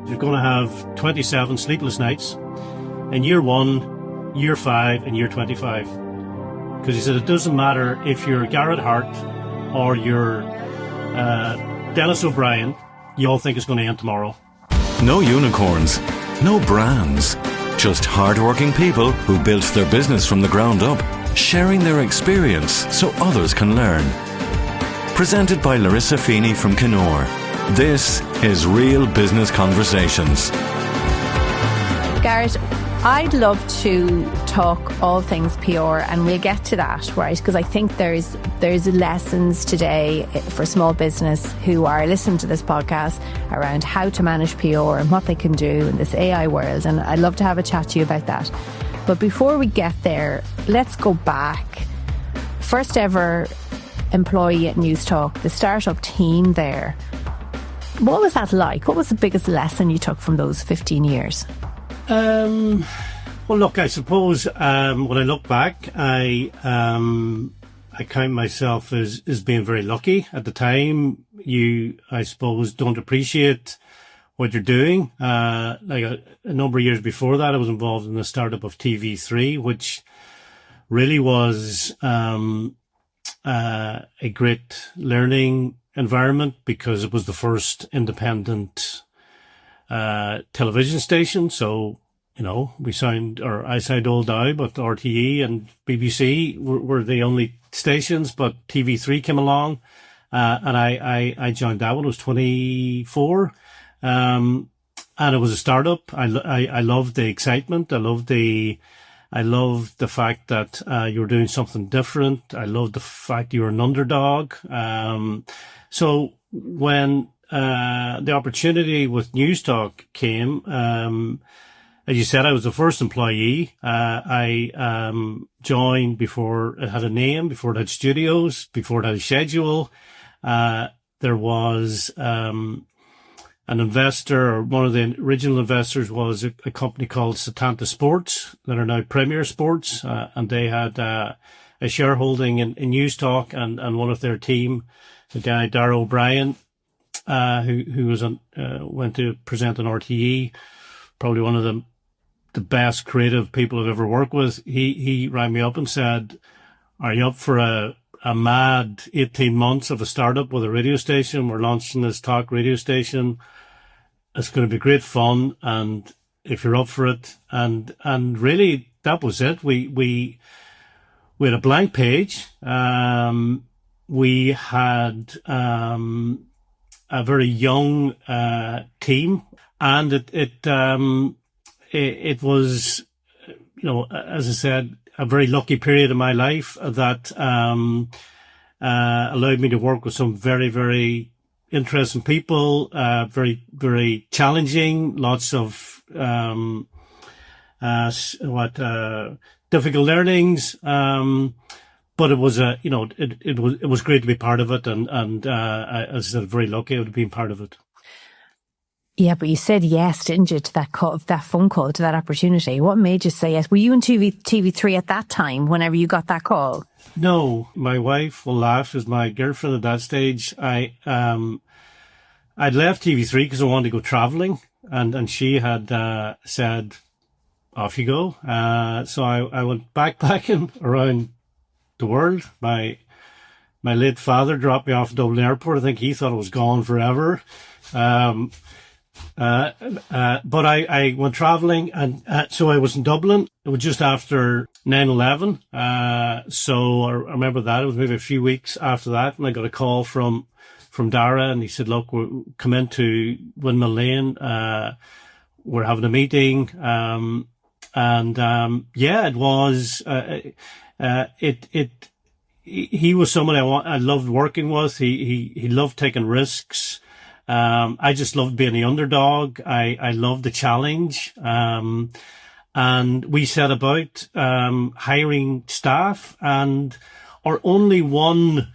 You're going to have 27 sleepless nights in year 1, year 5, and year 25. Because he said it doesn't matter if you're Garrett Harte or you're Dennis O'Brien, you all think it's going to end tomorrow. No unicorns, no brands, just hard-working people who built their business from the ground up, sharing their experience so others can learn. Presented by Larissa Feeney from Kenore. This is Real Business Conversations. Garrett, I'd love to talk all things PR, and we'll get to that, right? Because I think there's lessons today for small business who are listening to this podcast around how to manage PR and what they can do in this AI world. And I'd love to have a chat to you about that. But before we get there, let's go back. First ever employee at Newstalk, the startup team there. What was that like? What was the biggest lesson you took from those 15 years? Well, look, I suppose when I look back, I count myself as being very lucky. At the time, I suppose, don't appreciate what you're doing. Like a number of years before that, I was involved in the startup of TV3, which really was a great learning environment because it was the first independent television station. So, you know, I sound old now, but RTE and BBC were the only stations, but TV3 came along, and I joined that when I was 24. And it was a startup. I loved the excitement. I loved the fact that you were doing something different. I loved the fact you were an underdog. So when the opportunity with Newstalk came, as you said, I was the first employee. I joined before it had a name, before it had studios, before it had a schedule. There was an investor, or one of the original investors was a company called Setanta Sports that are now Premier Sports, and they had a shareholding in Newstalk, and one of their team, the guy Darragh O'Brien, who was went to present on RTE, probably one of the best creative people I've ever worked with. He rang me up and said, "Are you up for a mad 18 months of a startup with a radio station? We're launching this talk radio station. It's going to be great fun, and if you're up for it." And really, that was it. We had a blank page. We had a very young team, and it was, you know, as I said, a very lucky period in my life that allowed me to work with some very, very interesting people, very, very challenging, lots of difficult learnings. But it was it was great to be part of it, and as I said, very lucky to have been part of it. Yeah, but you said yes, didn't you, to that phone call, to that opportunity? What made you say yes? Were you in TV3 at that time, whenever you got that call? No, my wife will laugh, as my girlfriend at that stage. I'd left TV3 because I wanted to go travelling, and she had said, "Off you go." So I went backpacking around the world. My late father dropped me off at Dublin Airport. I think he thought I was gone forever. But I went travelling, and so I was in Dublin. It was just after 9/11. So I remember that. It was maybe a few weeks after that, and I got a call from Darragh, and he said, "Look, come into Windmill Lane. We're having a meeting." It was, he was someone I loved working with. He loved taking risks. I just loved being the underdog. I loved the challenge. And we set about, hiring staff, and our only one,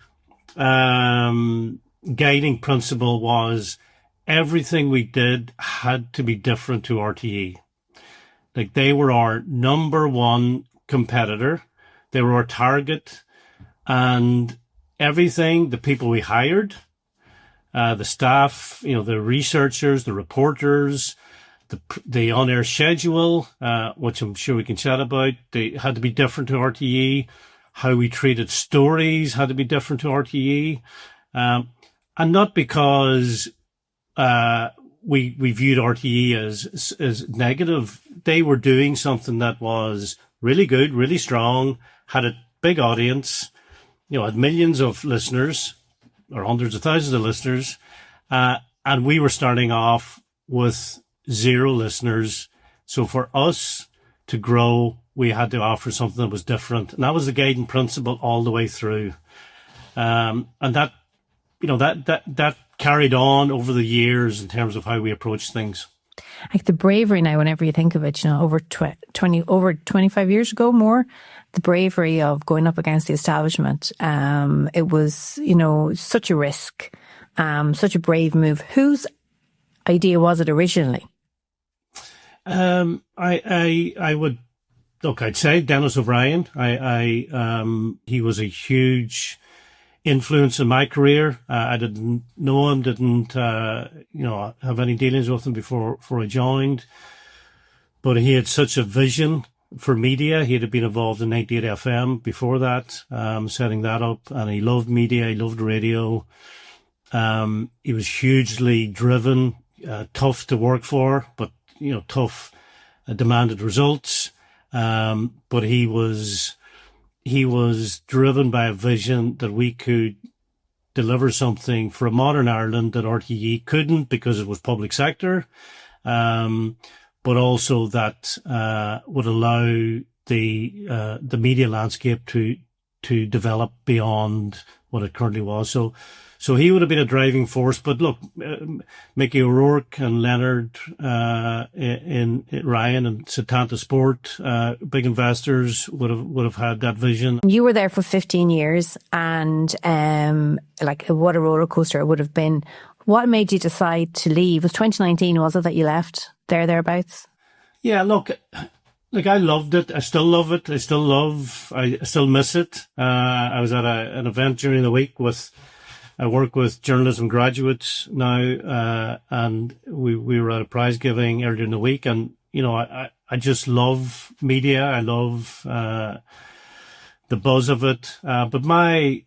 guiding principle was everything we did had to be different to RTE. Like, they were our number one competitor. They were our target, and everything, the people we hired, the staff, the researchers, the reporters, the on-air schedule, which I'm sure we can chat about. They had to be different to RTE. How we treated stories had to be different to RTE. And not because we viewed RTE as negative. They were doing something that was really good, really strong, had a big audience, had millions of listeners or hundreds of thousands of listeners. And we were starting off with 0 listeners. So for us to grow, we had to offer something that was different. And that was the guiding principle all the way through. And that carried on over the years in terms of how we approach things. Like the bravery now, whenever you think of it, over 25 years ago, more, the bravery of going up against the establishment. It was, such a risk, such a brave move. Whose idea was it originally? I'd say Dennis O'Brien. He was a huge influence in my career. I didn't know him, didn't have any dealings with him before I joined. But he had such a vision for media. He had been involved in 98 FM before that, setting that up. And he loved media. He loved radio. He was hugely driven, tough to work for, but, tough, demanded results. But he was driven by a vision that we could deliver something for a modern Ireland that RTE couldn't because it was public sector, but also that would allow the media landscape to develop beyond what it currently was. So he would have been a driving force. But look, Mickey O'Rourke and Leonard, in Ryan and Setanta Sport, big investors would have had that vision. You were there for 15 years, and what a roller coaster it would have been. What made you decide to leave? It was 2019, was it, that you left thereabouts? Yeah, look, I loved it. I still love it. I still miss it. I was at an event during the week I work with journalism graduates now, and we were at a prize giving earlier in the week, and I just love media. I love the buzz of it. But my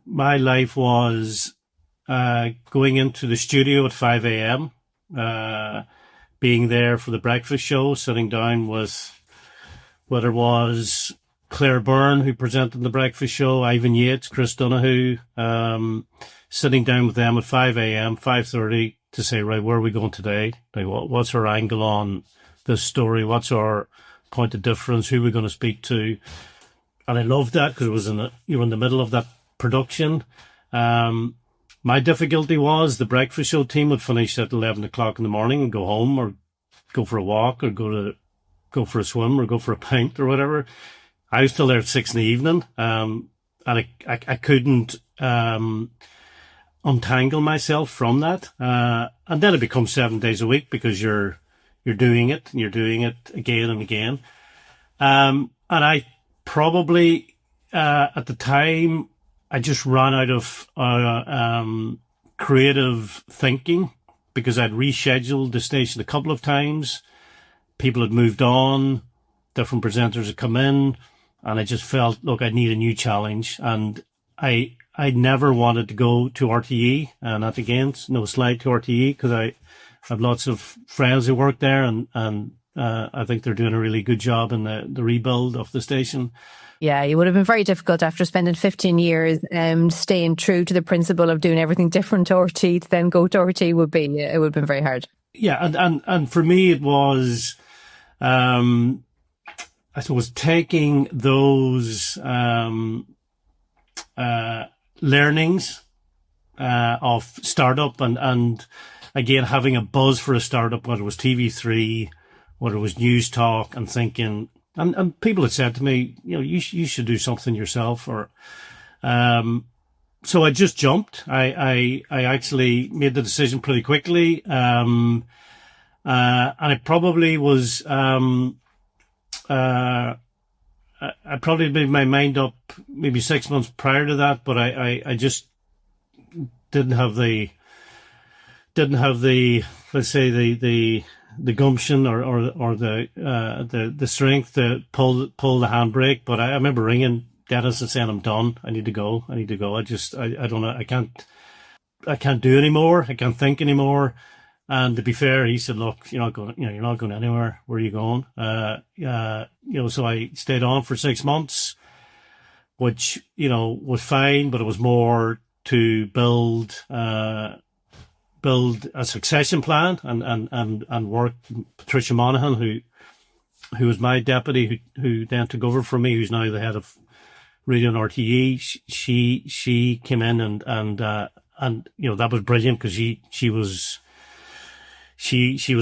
life was going into the studio at 5 a.m., being there for the breakfast show, sitting down with whether it was Claire Byrne, who presented the breakfast show, Ivan Yates, Chris Donahue, sitting down with them at 5 a.m., 5:30 to say, right, where are we going today? Like, what's our angle on this story? What's our point of difference? Who are we going to speak to? And I loved that because it was you were in the middle of that production. My difficulty was the breakfast show team would finish at 11 o'clock in the morning and go home or go for a walk or go for a swim or go for a pint or whatever. I was still there at 6 p.m, and I couldn't untangle myself from that. And then it becomes 7 days a week because you're doing it and you're doing it again and again. And I probably at the time I just ran out of creative thinking because I'd rescheduled the station a couple of times. People had moved on, different presenters had come in. And I just felt, look, I need a new challenge. And I never wanted to go to RTE, and not against, no slight to RTE, because I have lots of friends who work there, and I think they're doing a really good job in the rebuild of the station. Yeah, it would have been very difficult after spending 15 years staying true to the principle of doing everything different to RTE to then go to RTE it would have been very hard. Yeah, and for me it was I suppose taking those learnings of startup and again having a buzz for a startup, whether it was TV3, whether it was Newstalk, and thinking, and people had said to me, you should do something yourself, or so I just jumped. I actually made the decision pretty quickly, and it probably was. I probably made my mind up maybe 6 months prior to that, but I just didn't have the didn't have the, let's say, the gumption or the strength to pull the handbrake. But I remember ringing Dennis and saying, I'm done. I need to go. I don't know. I can't do anymore. I can't think anymore. And to be fair, he said, look, you're not going anywhere. Where are you going? So I stayed on for 6 months, which, was fine, but it was more to build a succession plan and work. Patricia Monaghan, who was my deputy, who then took over from me, who's now the head of Radio and RTE. She came in and that was brilliant because she was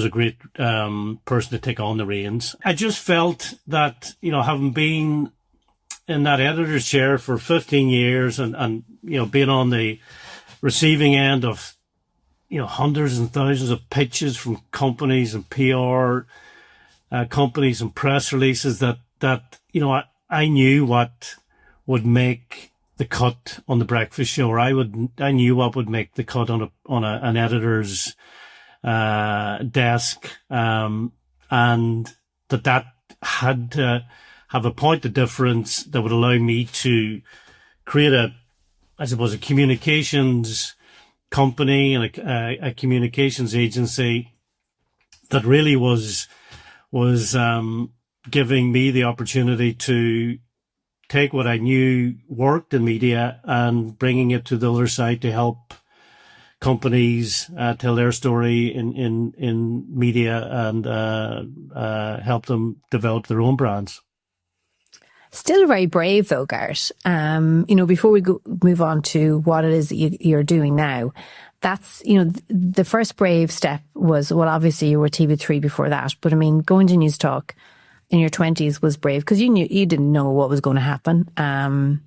a great person to take on the reins. I just felt that, having been in that editor's chair for 15 years and being on the receiving end of, hundreds and thousands of pitches from companies and PR companies and press releases that I knew what would make the cut on the breakfast show, or I knew what would make the cut on an editor's desk, and that had to have a point of difference that would allow me to create a communications company and a communications agency that really was giving me the opportunity to take what I knew worked in media and bringing it to the other side to help companies tell their story in media and help them develop their own brands. Still very brave though, Garrett. Before we move on to what it is that you're doing now, that's, the first brave step was, well, obviously you were TV3 before that, but I mean, going to Newstalk in your 20s was brave because you didn't know what was going to happen. And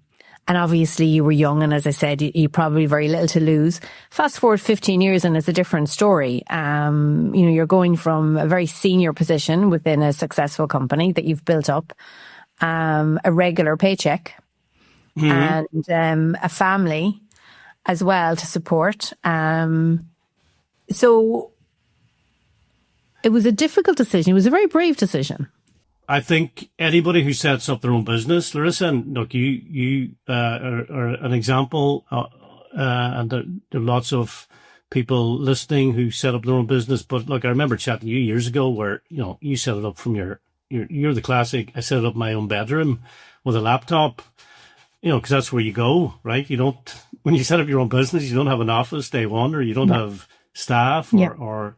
obviously you were young, and as I said, you probably very little to lose. Fast forward 15 years and it's a different story. You're going from a very senior position within a successful company that you've built up, a regular paycheck, mm-hmm. and a family as well to support. So it was a difficult decision. It was a very brave decision. I think anybody who sets up their own business, Larissa, and look, you are an example, and there are lots of people listening who set up their own business. But look, I remember chatting to you years ago where, you set it up from you're the classic. I set it up in my own bedroom with a laptop, because that's where you go, right? When you set up your own business, you don't have an office day one, or you don't have staff, or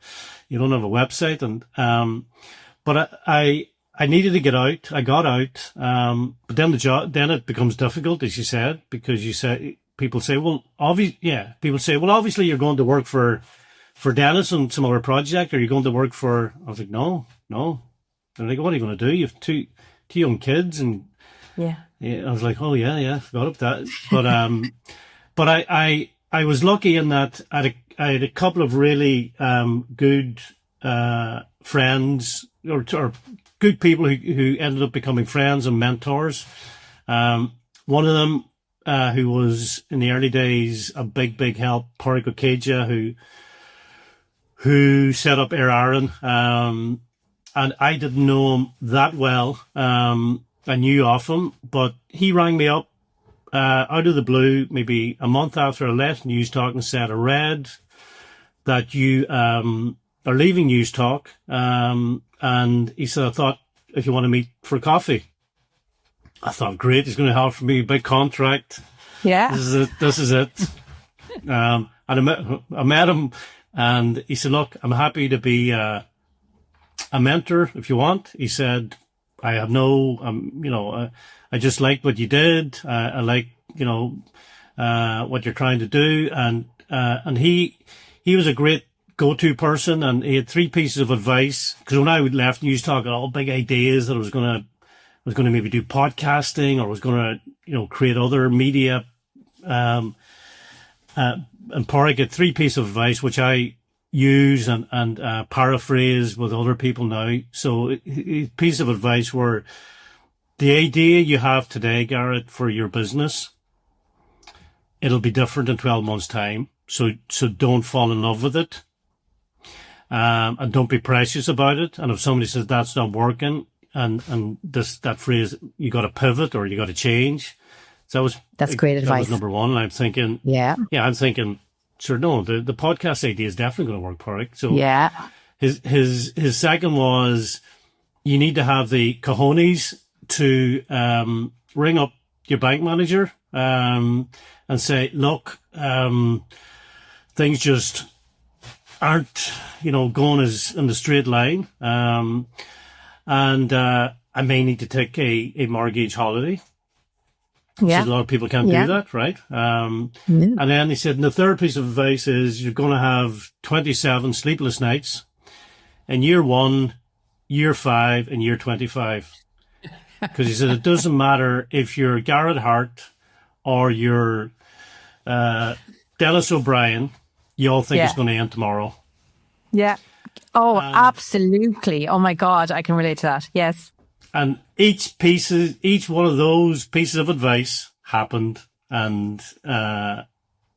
you don't have a website. And, but I needed to get out. I got out. But then then it becomes difficult, as you said, because people say, well, obviously you're going to work for Dennis on some other project, or you're going to work for, I was like, no. They're like, what are you going to do? You have two young kids. And yeah, I was like, oh yeah, forgot about that. But I was lucky in that I had a couple of really, good, friends or good people who ended up becoming friends and mentors. One of them, who was in the early days a big help, Pádraig Ó Céide, who set up Air Aaron. And I didn't know him that well. I knew of him, but he rang me up, out of the blue, maybe a month after I left Newstalk, and said, I read that you, are leaving Newstalk. And he said, I thought if you want to meet for coffee. I thought, great, he's going to offer me a big contract. Yeah. This is it. And I met him, and he said, look, I'm happy to be, a mentor if you want. He said, I have I just liked what you did. I like, what you're trying to do. And he was a great go-to person, and he had 3 pieces of advice. Because when I left Newstalk, I had all big ideas that I was going to maybe do podcasting, or was going to, create other media. And Pádraig had 3 pieces of advice, which I use and paraphrase with other people now. So a piece of advice were, the idea you have today, Garrett, for your business, it'll be different in 12 months' time. So don't fall in love with it. and don't be precious about it. And if somebody says that's not working, and that phrase, you got to pivot or you got to change. So that's great advice. That was number one. And I'm thinking, I'm thinking, sure, no, the podcast idea is definitely going to work, Park. So his second was, you need to have the cojones to ring up your bank manager and say, look, things just aren't, going as in the straight line. And I may need to take a mortgage holiday. Yeah. So a lot of people can't do that, right? And then he said, and the third piece of advice is you're going to have 27 sleepless nights in year 1, year 5, and year 25. Because he said, it doesn't matter if you're Garrett Harte or you're Dennis O'Brien, you all think it's going to end tomorrow. Yeah. Oh, absolutely. Oh my God, I can relate to that. Yes. And each one of those pieces of advice happened. And,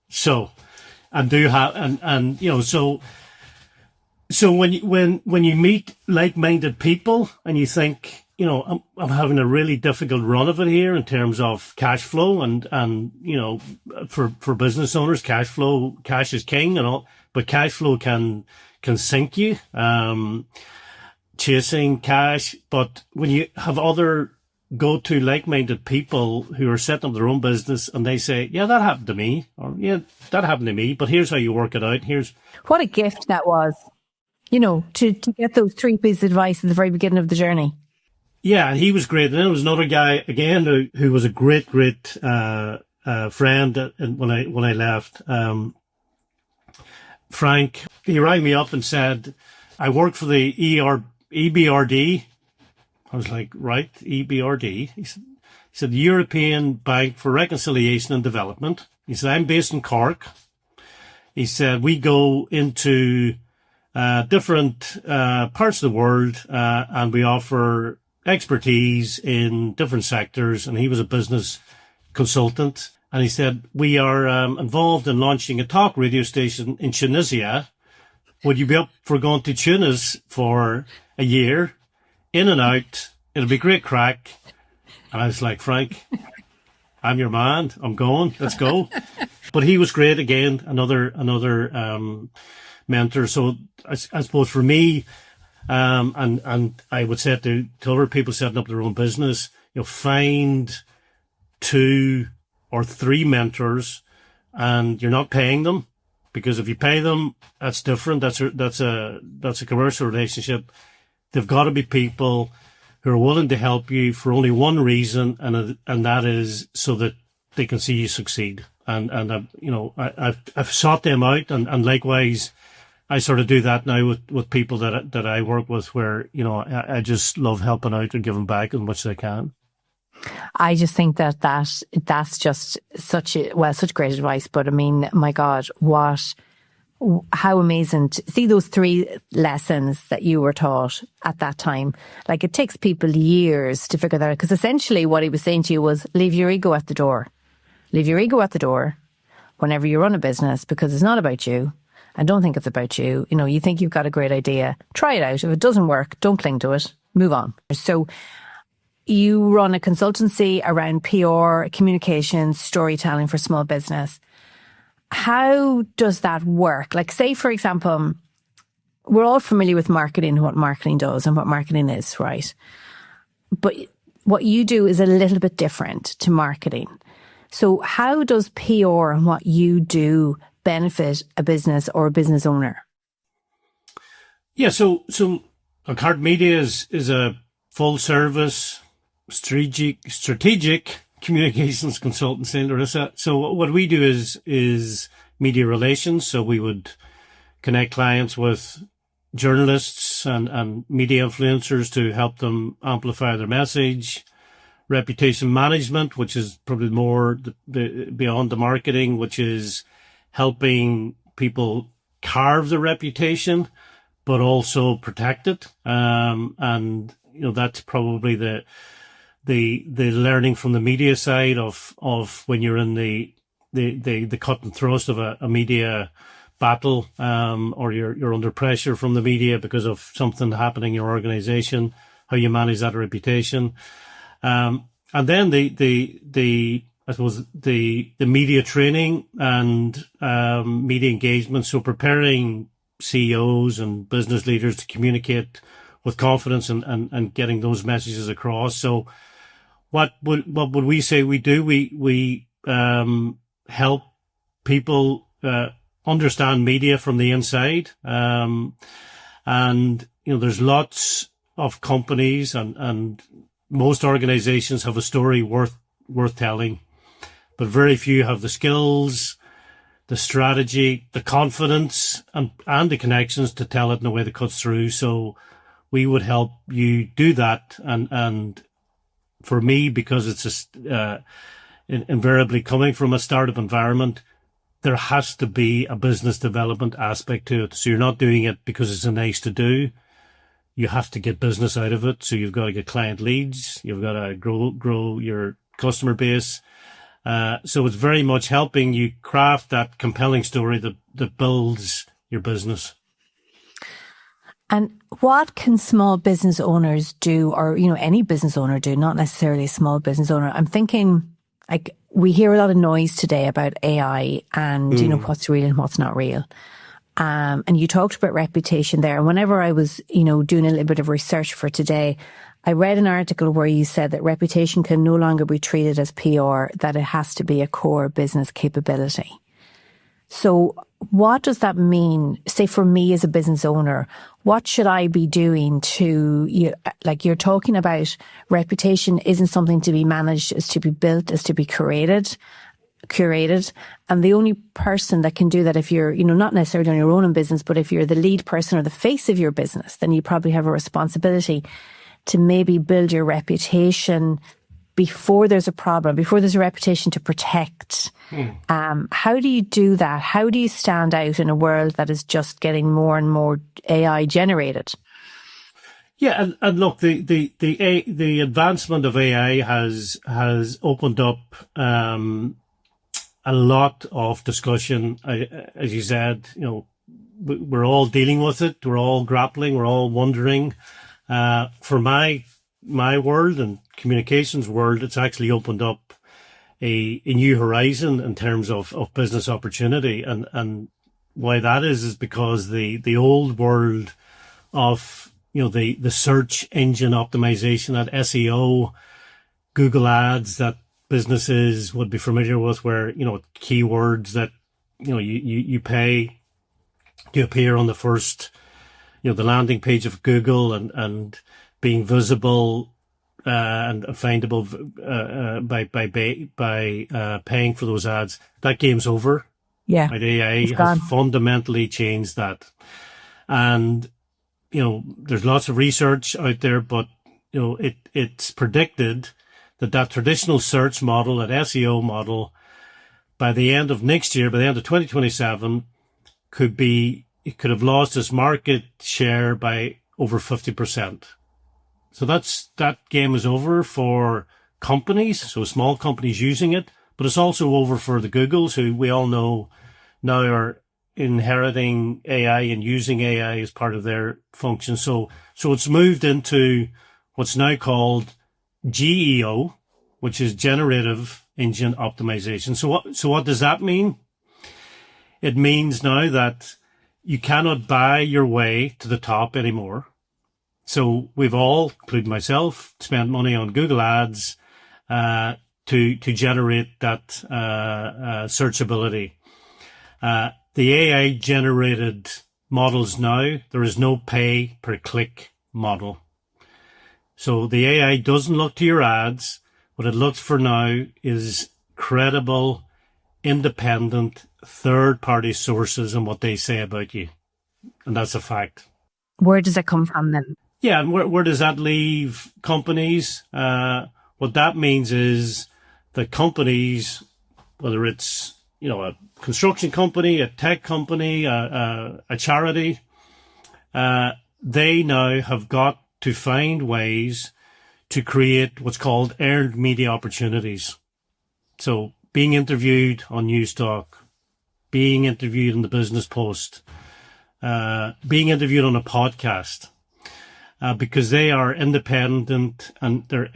so when you meet like-minded people and you think, I'm having a really difficult run of it here in terms of cash flow and for business owners, cash is king and all, but cash flow can sink you, chasing cash. But when you have other go-to like-minded people who are setting up their own business and they say, yeah, that happened to me, or yeah, that happened to me, but here's how you work it out. What a gift that was, to get those 3 pieces of advice at the very beginning of the journey. Yeah, he was great. And then there was another guy again who was a great friend when I left. Frank, he rang me up and said, I work for the EBRD. I was like, right, EBRD. He said, the European Bank for Reconciliation and Development. He said, I'm based in Cork. He said, we go into different parts of the world and we offer expertise in different sectors. And he was a business consultant. And he said, we are involved in launching a talk radio station in Tunisia. Would you be up for going to Tunis for a year, in and out? It'll be great crack. And I was like, Frank, I'm your man. I'm going. Let's go. But he was great again. Another mentor. So I suppose for me, and I would say to other people setting up their own business, find 2 or 3 mentors, and you're not paying them, because if you pay them, that's different. That's a commercial relationship. They've got to be people who are willing to help you for only one reason, and that is so that they can see you succeed. And I've sought them out, and likewise, I sort of do that now with people that I work with, where I just love helping out and giving back as much as I can. I just think that's just such great advice. But I mean, my God, how amazing to see those 3 lessons that you were taught at that time. Like, it takes people years to figure that out, because essentially what he was saying to you was, leave your ego at the door. Leave your ego at the door whenever you run a business, because it's not about you. I don't think it's about you. You think you've got a great idea, try it out. If it doesn't work, don't cling to it, move on. So you run a consultancy around PR, communications, storytelling for small business. How does that work? Like, say, for example, we're all familiar with marketing and what marketing does and what marketing is, right? But what you do is a little bit different to marketing. So how does PR and what you do benefit a business or a business owner? Yeah, so Harte Media is a full service strategic communications consultancy, Larissa. So what we do is media relations. So we would connect clients with journalists and media influencers to help them amplify their message. Reputation management, which is probably more the beyond the marketing, which is helping people carve their reputation, but also protect it. And that's probably the learning from the media side of when you're in the cut and thrust of a media battle, or you're under pressure from the media because of something happening in your organization, how you manage that reputation. And then I suppose the media training and, media engagement. So preparing CEOs and business leaders to communicate with confidence and getting those messages across. So what would we say we do? We help people, understand media from the inside. And, there's lots of companies and most organizations have a story worth telling, but very few have the skills, the strategy, the confidence and the connections to tell it in a way that cuts through. So we would help you do that. And for me, because it's invariably coming from a startup environment, there has to be a business development aspect to it. So you're not doing it because it's a nice to do. You have to get business out of it. So you've got to get client leads. You've got to grow your customer base. So it's very much helping you craft that compelling story that builds your business. And what can small business owners do, or, any business owner do, not necessarily a small business owner? I'm thinking, like, we hear a lot of noise today about AI and, what's real and what's not real. And you talked about reputation there. And whenever I was, doing a little bit of research for today, I read an article where you said that reputation can no longer be treated as PR, that it has to be a core business capability. So what does that mean? Say for me as a business owner, what should I be doing to, you're talking about reputation isn't something to be managed, it's to be built, it's to be curated. And the only person that can do that, if you're, not necessarily on your own in business, but if you're the lead person or the face of your business, then you probably have a responsibility to maybe build your reputation before there's a problem, before there's a reputation to protect. How do you do that? How do you stand out in a world that is just getting more and more AI generated? Yeah, and look, the advancement of AI has opened up a lot of discussion. As you said, we're all dealing with it. We're all grappling. We're all wondering. For my world and communications world, it's actually opened up a new horizon in terms of business opportunity. And why that is because the old world of, the search engine optimization, that SEO, Google ads that businesses would be familiar with, where, keywords that, you pay to appear on the first, the landing page of Google and being visible and findable by paying for those ads. That game's over. Yeah, right? AI has fundamentally changed that, and there's lots of research out there, but it's predicted that traditional search model, that SEO model, by the end of next year, by the end of 2027, it could have lost its market share by over 50%. So that game is over for companies, so small companies using it, but it's also over for the Googles, who we all know now are inheriting AI and using AI as part of their function. So it's moved into what's now called GEO, which is generative engine optimization. So what does that mean? It means now that you cannot buy your way to the top anymore. So we've all, including myself, spent money on Google ads to generate that searchability. The AI generated models now, there is no pay per click model. So the AI doesn't look to your ads. What it looks for now is credible, independent, third-party sources and what they say about you. And that's a fact. Where does it come from then? Yeah, and where does that leave companies? What that means is that companies, whether it's, a construction company, a tech company, a charity, they now have got to find ways to create what's called earned media opportunities. So being interviewed on Newstalk, being interviewed in the Business Post, being interviewed on a podcast, because they are independent and they're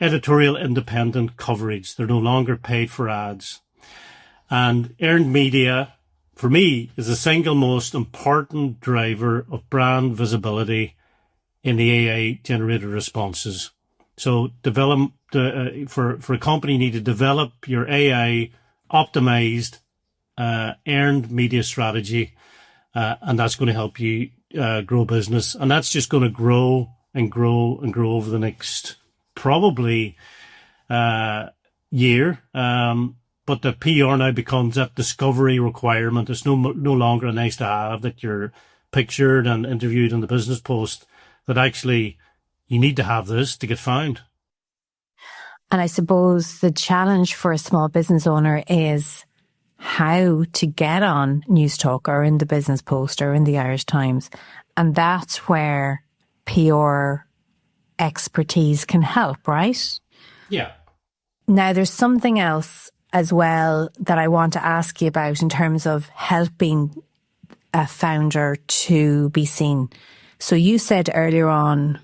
editorial independent coverage. They're no longer paid for ads. And earned media, for me, is the single most important driver of brand visibility in the AI generated responses. So for a company, you need to develop your AI optimized, earned media strategy. And that's going to help you grow business. And that's just going to grow and grow and grow over the next probably year. But the PR now becomes that discovery requirement. It's no longer a nice to have that you're pictured and interviewed in the Business Post, that actually you need to have this to get found. And I suppose the challenge for a small business owner is how to get on Newstalk or in the Business Post or in the Irish Times. And that's where PR expertise can help, right? Yeah. Now, there's something else as well that I want to ask you about in terms of helping a founder to be seen. So you said earlier on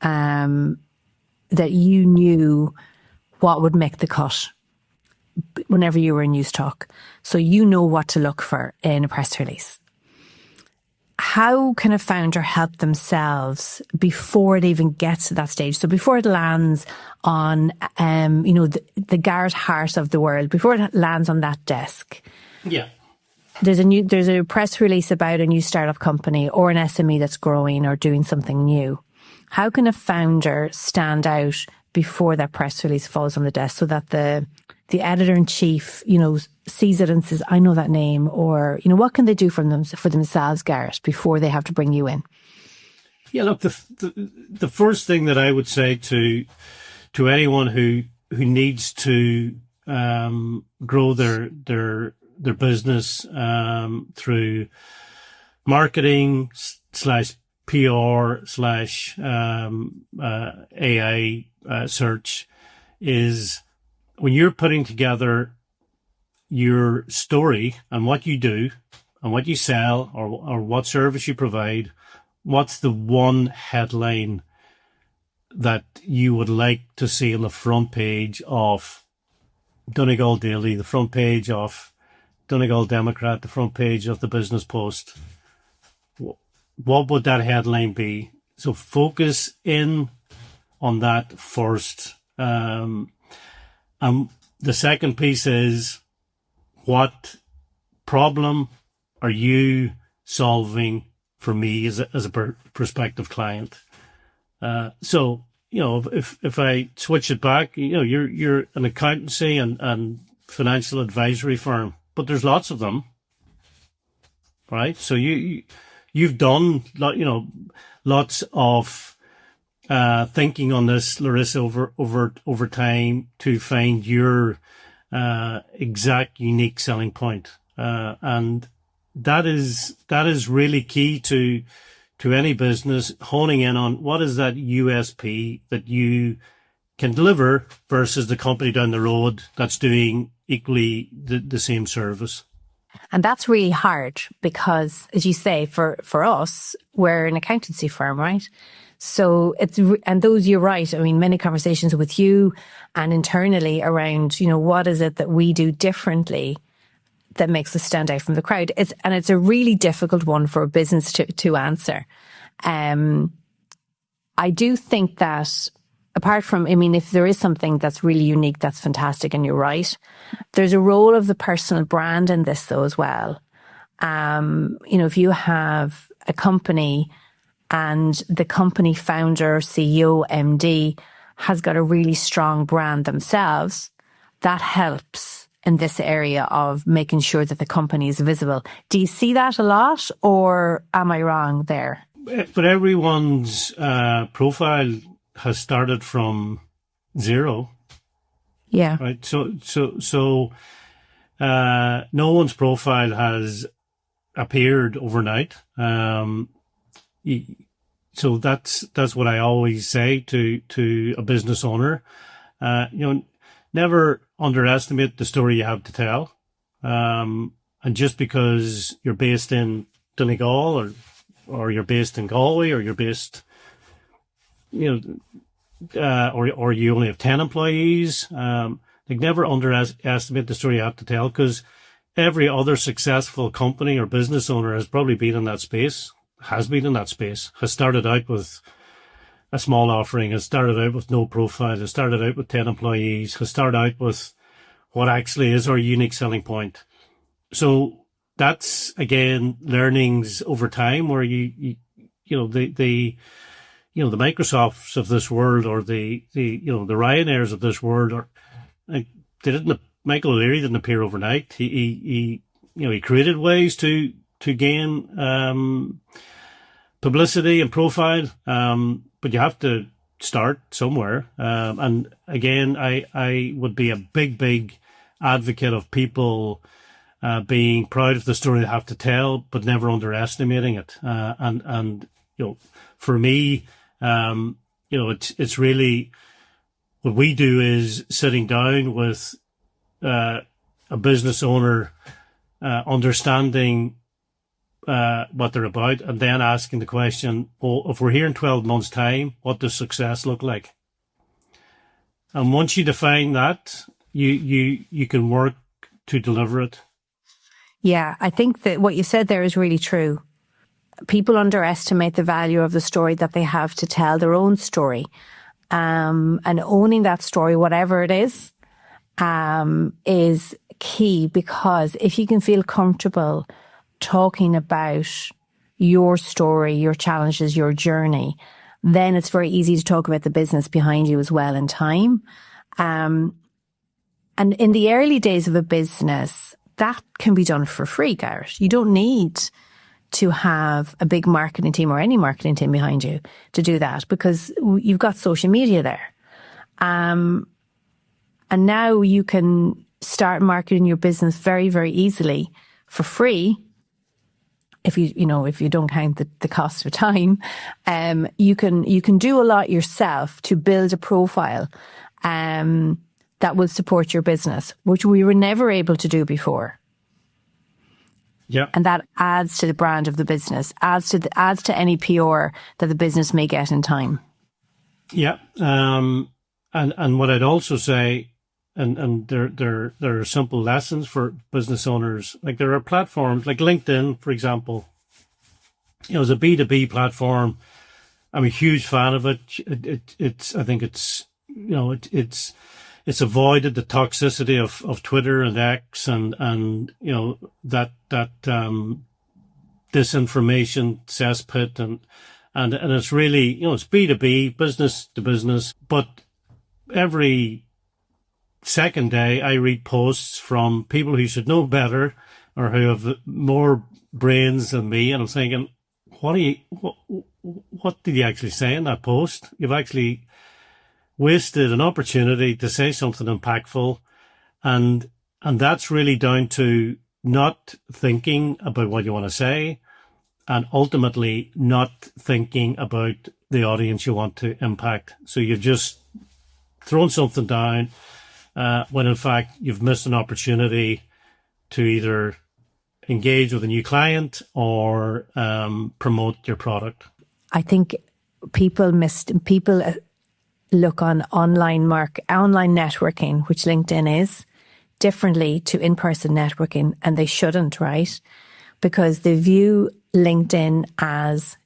that you knew what would make the cut whenever you were in Newstalk. So you know what to look for in a press release. How can a founder help themselves before it even gets to that stage? So before it lands on, the Garrett Harte of the world, before it lands on that desk. Yeah. There's a press release about a new startup company or an SME that's growing or doing something new. How can a founder stand out before that press release falls on the desk so that the editor-in-chief, sees it and says, I know that name? Or, what can they do for themselves, Garrett, before they have to bring you in? Yeah, look, the first thing that I would say to anyone who needs to grow their business through marketing / PR / AI search is, when you're putting together your story and what you do and what you sell or what service you provide, what's the one headline that you would like to see on the front page of Donegal Daily, the front page of Donegal Democrat, the front page of the Business Post? What would that headline be? So focus in on that first. And the second piece is, what problem are you solving for me as a prospective client? So, if I switch it back, you're an accountancy and financial advisory firm, but there's lots of them, right? So you've done, lots of thinking on this, Larissa, over time to find your exact unique selling point, and that is really key to any business, honing in on what is that USP that you can deliver versus the company down the road that's doing equally the same service. And that's really hard because, as you say, for us, we're an accountancy firm, right? So you're right. I mean, many conversations with you and internally around, what is it that we do differently that makes us stand out from the crowd? It's a really difficult one for a business to answer. I do think that apart from, if there is something that's really unique, that's fantastic, and you're right. There's a role of the personal brand in this though as well. If you have a company and the company founder, CEO, MD has got a really strong brand themselves, that helps in this area of making sure that the company is visible. Do you see that a lot, or am I wrong there? But everyone's profile has started from zero. Yeah. Right. So no one's profile has appeared overnight. So that's what I always say to a business owner. Never underestimate the story you have to tell. And just because you're based in Donegal or you're based in Galway or you're based, or you only have 10 employees, never underestimate the story you have to tell, because every other successful company or business owner has probably been in that space, has started out with a small offering, has started out with no profile, has started out with 10 employees, has started out with what actually is our unique selling point. So that's, again, learnings over time where the Microsofts of this world, or the Ryanairs of this world, or Michael O'Leary didn't appear overnight. He created ways to gain publicity and profile, but you have to start somewhere. And again, I would be a big advocate of people being proud of the story they have to tell, but never underestimating it. And for me, it's really, what we do is sitting down with a business owner, understanding what they're about, and then asking the question, well, if we're here in 12 months' time, what does success look like? And once you define that, you can work to deliver it. Yeah, I think that what you said there is really true. People underestimate the value of the story that they have to tell, their own story. And owning that story, whatever it is key, because if you can feel comfortable talking about your story, your challenges, your journey, then it's very easy to talk about the business behind you as well in time. And in the early days of a business, that can be done for free, Garrett. You don't need to have a big marketing team or any marketing team behind you to do that, because you've got social media there. And now you can start marketing your business very, very easily for free. If you don't count the cost of time, you can do a lot yourself to build a profile, that will support your business, which we were never able to do before. Yeah. And that adds to the brand of the business, adds to any PR that the business may get in time. Yeah. And what I'd also say, and there are simple lessons for business owners. Like, there are platforms like LinkedIn, for example, as a B2B platform. I'm a huge fan of it. I think it's avoided the toxicity of Twitter and X and that disinformation cesspit, and it's really, it's B2B, business to business. But every second day I read posts from people who should know better or who have more brains than me, and I'm thinking, what did you actually say in that post? You've actually wasted an opportunity to say something impactful, and that's really down to not thinking about what you want to say, and ultimately not thinking about the audience you want to impact. So you've just thrown something down, when in fact you've missed an opportunity to either engage with a new client or promote your product. I think people look on online networking, which LinkedIn is, differently to in-person networking, and they shouldn't, right? Because they view LinkedIn as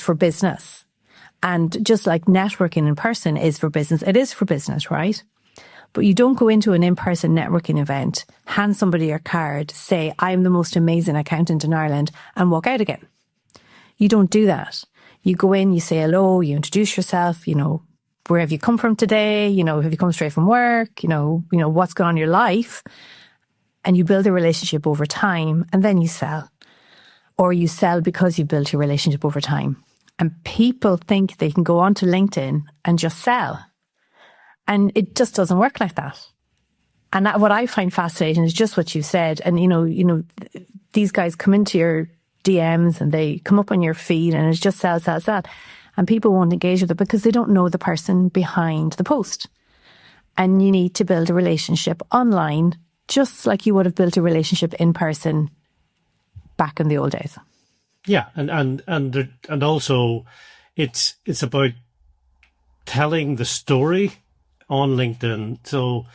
for business. And just like networking in person is for business, it is for business, right? But you don't go into an in-person networking event, hand somebody your card, say, I'm the most amazing accountant in Ireland, and walk out again. You don't do that. You go in, you say hello, you introduce yourself, where have you come from today? Have you come straight from work? What's going on in your life? And you build a relationship over time, and then you sell. Or you sell because you built a relationship over time. And people think they can go onto LinkedIn and just sell. And it just doesn't work like that. And what I find fascinating is just what you said. And, these guys come into your DMs and they come up on your feed and it's just sell. And people won't engage with it because they don't know the person behind the post. And you need to build a relationship online just like you would have built a relationship in person back in the old days. Yeah, and also it's about telling the story on LinkedIn. So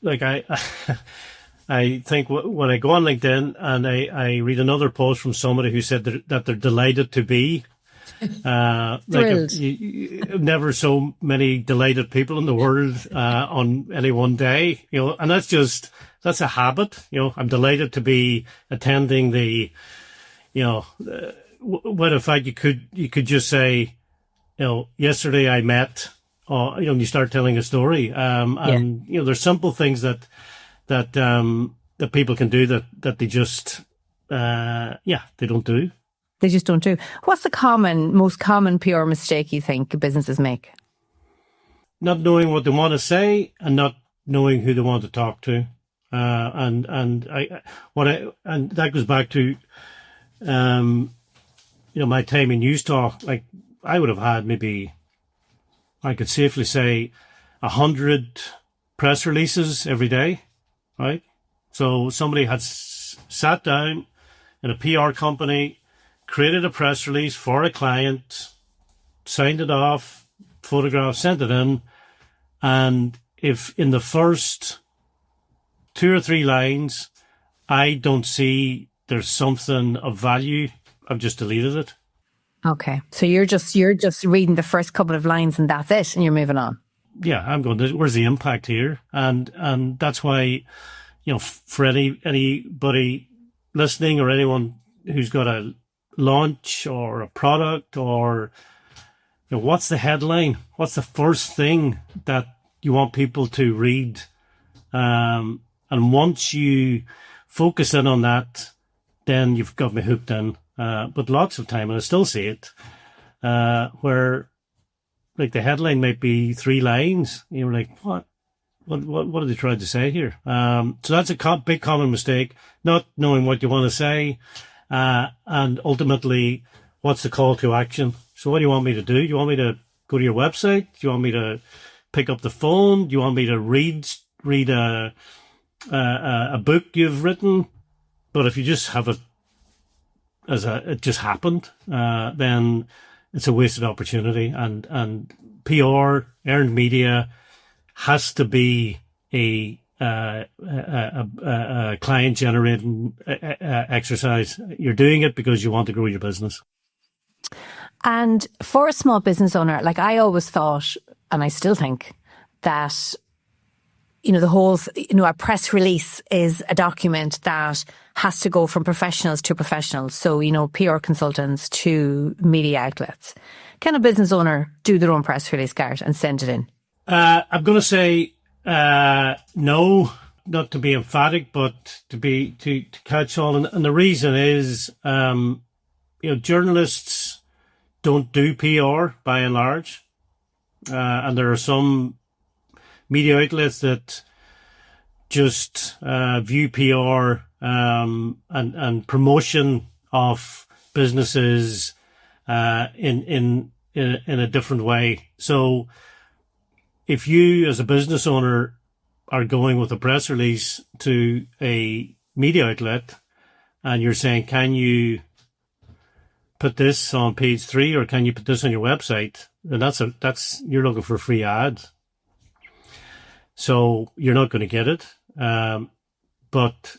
like I I think when I go on LinkedIn and I read another post from somebody who said that they're delighted to be Thrilled. Never so many delighted people in the world on any one day, and that's a habit. I'm delighted to be attending the, when in fact you could just say, yesterday I met, or you start telling a story, and there's simple things that people can do that they just they don't do. They just don't do. What's the most common PR mistake you think businesses make? Not knowing what they want to say and not knowing who they want to talk to, and that goes back to my time in Newstalk. Like I would have had maybe, I could safely say, 100 press releases every day, right? So somebody had sat down in a PR company, created a press release for a client, signed it off, photographed, sent it in, and if in the first 2 or 3 lines I don't see there's something of value, I've just deleted it. Okay, so you're just reading the first couple of lines and that's it, and you're moving on. Yeah, I'm going, where's the impact here? And that's why, for anybody listening or anyone who's got a launch or a product, or what's the headline, what's the first thing that you want people to read, and once you focus in on that, then you've got me hooked in. But lots of time, and I still see it, where like the headline might be 3 lines, you're like, what are they trying to say here? So that's a big common mistake, not knowing what you want to say. And ultimately, what's the call to action? So what do you want me to do? Do you want me to go to your website? Do you want me to pick up the phone? Do you want me to read a book you've written? But if you just have it it just happened, then it's a wasted opportunity. And PR, earned media, has to be a client generating exercise. You're doing it because you want to grow your business. And for a small business owner, like I always thought, and I still think, that the whole, a press release is a document that has to go from professionals to professionals. So, PR consultants to media outlets. Can a business owner do their own press release, Garrett, and send it in? I'm going to say no, not to be emphatic, but to catch on. And the reason is, journalists don't do PR by and large. And there are some media outlets that just view PR and promotion of businesses in a different way. So if you as a business owner are going with a press release to a media outlet and you're saying, can you put this on page 3 or can you put this on your website? And that's you're looking for a free ad. So you're not going to get it. But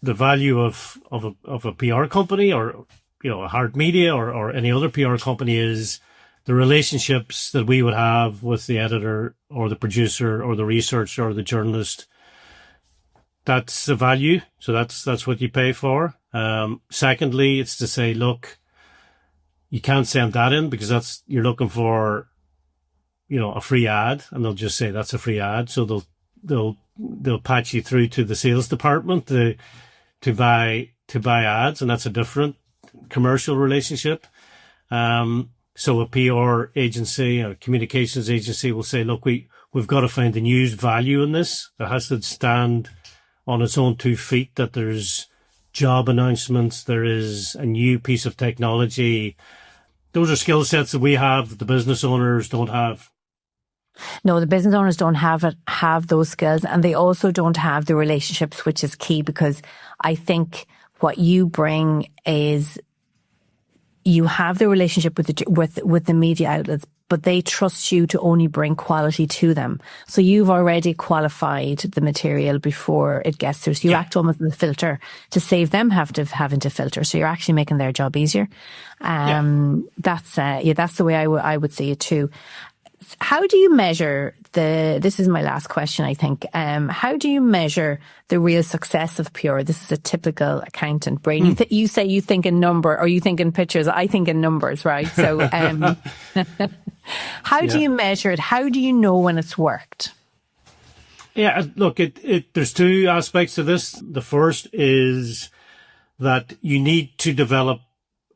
the value of a PR company or, a Harte Media or any other PR company is the relationships that we would have with the editor or the producer or the researcher or the journalist. That's the value. So that's what you pay for. Secondly, it's to say, look, you can't send that in because you're looking for, a free ad, and they'll just say that's a free ad. So they'll patch you through to the sales department to buy ads, and that's a different commercial relationship. So a PR agency, a communications agency will say, look, we've got to find the news value in this. It has to stand on its own 2 feet, that there's job announcements, there is a new piece of technology. Those are skill sets that we have, the business owners don't have. No, the business owners don't have those skills, and they also don't have the relationships, which is key, because I think what you bring is you have the relationship with the media outlets, but they trust you to only bring quality to them. So you've already qualified the material before it gets through. So you act almost as a filter to save them having to filter. So you're actually making their job easier. That's the way I would see it too. How do you measure this is my last question, I think. How do you measure the real success of PR? This is a typical accountant brain. You say you think in number, or you think in pictures. I think in numbers, right? So, how do you measure it? How do you know when it's worked? Yeah, look, there's two aspects to this. The first is that you need to develop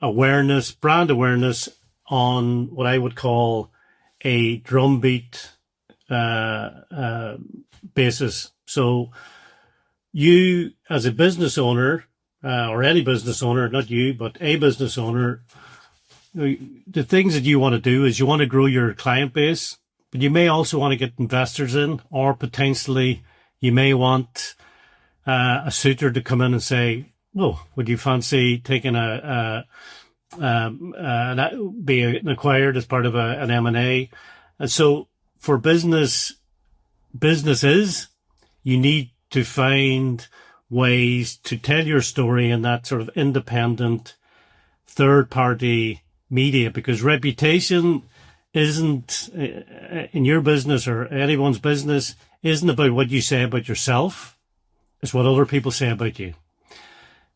brand awareness on what I would call a drumbeat basis. So you, as a business owner, or any business owner, not you, but a business owner, the things that you want to do is you want to grow your client base, but you may also want to get investors in, or potentially you may want a suitor to come in and say, "Oh, would you fancy taking being acquired as part of an M&A?" And so for businesses, you need to find ways to tell your story in that sort of independent third-party media, because reputation isn't, in your business or anyone's business, isn't about what you say about yourself. It's what other people say about you.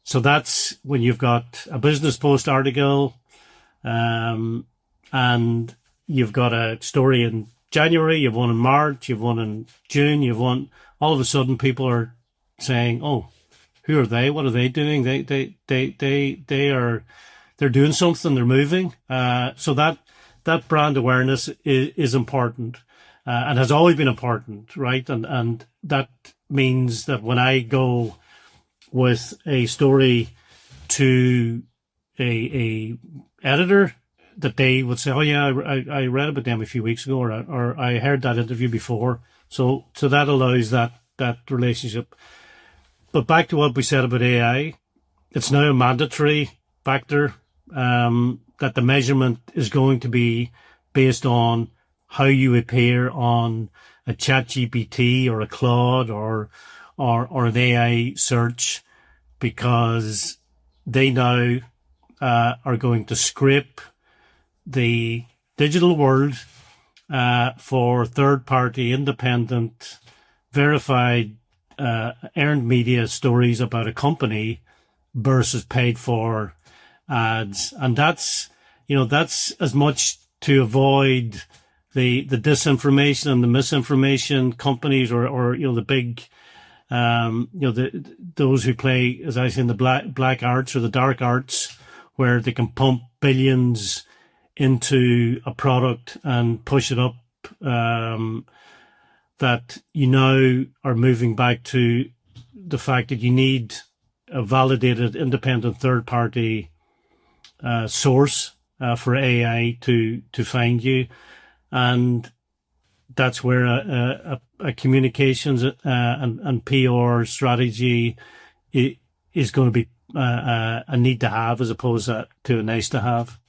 So that's when you've got a Business Post article, and you've got a story in January, you've one in March, you've one in June, all of a sudden people are saying, "Oh, who are they? What are they doing? They're doing something, they're moving." So that brand awareness is important, and has always been important, right? And that means that when I go with a story to a editor, that they would say, "Oh yeah, I read about them a few weeks ago, or I heard that interview before." So that allows that relationship. But back to what we said about AI, it's now a mandatory factor, that the measurement is going to be based on how you appear on a ChatGPT or a Claude or an AI search, because they now are going to scrape the digital world for third-party, independent, verified, earned media stories about a company versus paid for ads. And that's as much to avoid the disinformation and the misinformation companies, or the big, those who play, as I say, in the black arts or the dark arts, where they can pump billions into a product and push it up, that you now are moving back to the fact that you need a validated, independent, third-party source for AI to find you. And that's where a communications and PR strategy is going to be a need to have, as opposed to a nice to have.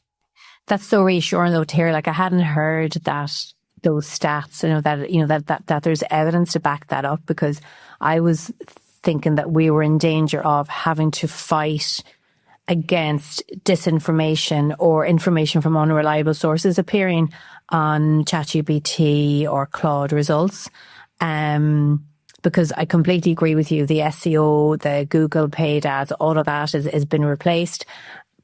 That's so reassuring though to hear. Like, I hadn't heard those stats, that there's evidence to back that up, because I was thinking that we were in danger of having to fight against disinformation or information from unreliable sources appearing on ChatGPT or Claude results. Because I completely agree with you. The SEO, the Google paid ads, all of that has been replaced.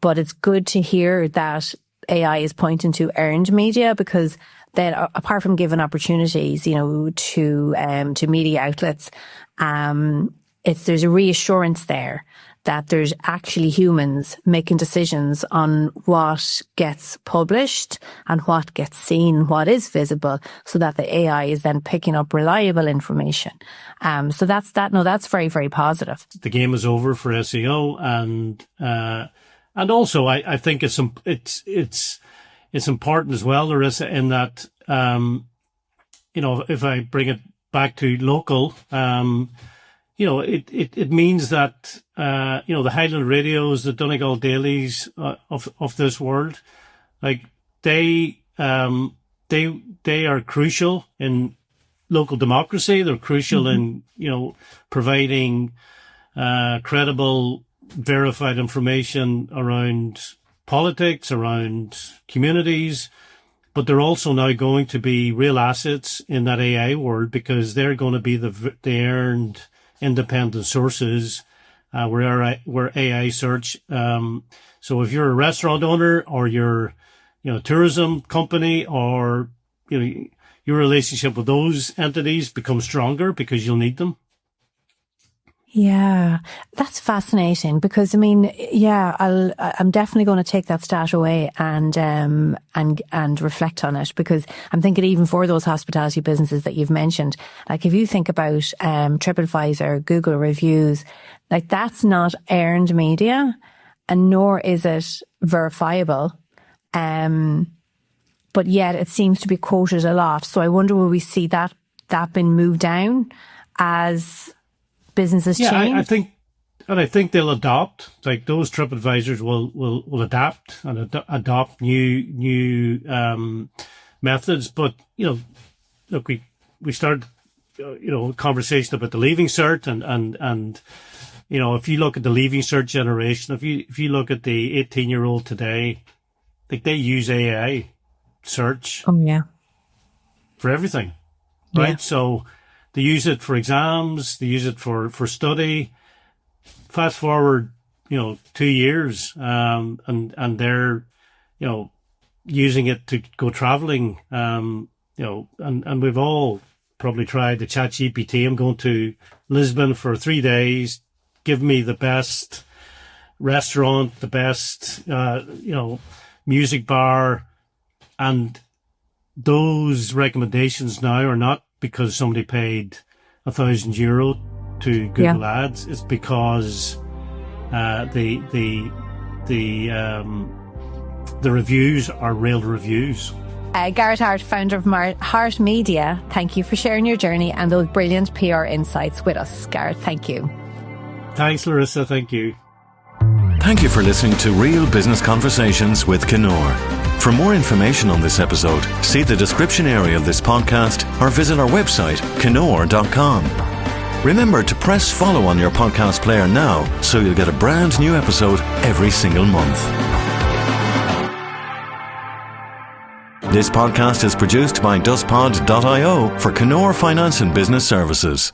But it's good to hear that AI is pointing to earned media, because then, apart from giving opportunities, to media outlets, there's a reassurance there that there's actually humans making decisions on what gets published and what gets seen, what is visible, so that the AI is then picking up reliable information. So that's that. No, that's very, very positive. The game is over for SEO, and also I think it's important as well, Larissa, in that if I bring it back to local, it means that, the Highland Radios, the Donegal Dailies of this world, like they are crucial in local democracy. They're crucial in, providing credible, verified information around politics, around communities. But they're also now going to be real assets in that AI world, because they're going to be the earned independent sources where AI search. So if you're a restaurant owner, or you're, a tourism company, or, your relationship with those entities becomes stronger because you'll need them. Yeah, that's fascinating, because I'm definitely going to take that stat away and reflect on it, because I'm thinking even for those hospitality businesses that you've mentioned, like if you think about TripAdvisor, Google reviews, like that's not earned media, and nor is it verifiable. But yet it seems to be quoted a lot. So I wonder, will we see that being moved down as businesses change? I think they'll adopt. Like those TripAdvisors will adapt and adopt new methods. But look, we started a conversation about the Leaving Cert, and if you look at the Leaving Cert generation, if you look at the 18-year-old today, like they use AI search. Oh yeah, for everything, right? Yeah. So they use it for exams, they use it for study. Fast forward, 2 years, and they're, using it to go traveling, and we've all probably tried the ChatGPT. I'm going to Lisbon for 3 days. Give me the best restaurant, the best, music bar. And those recommendations now are not because somebody paid €1,000 to Google Ads. It's because the reviews are real reviews. Garrett Harte, founder of Harte Media, thank you for sharing your journey and those brilliant PR insights with us. Garrett, thank you. Thanks, Larissa. Thank you. Thank you for listening to Real Business Conversations with Kenor. For more information on this episode, see the description area of this podcast or visit our website, kenor.com. Remember to press follow on your podcast player now so you'll get a brand new episode every single month. This podcast is produced by DustPod.io for Kenor Finance and Business Services.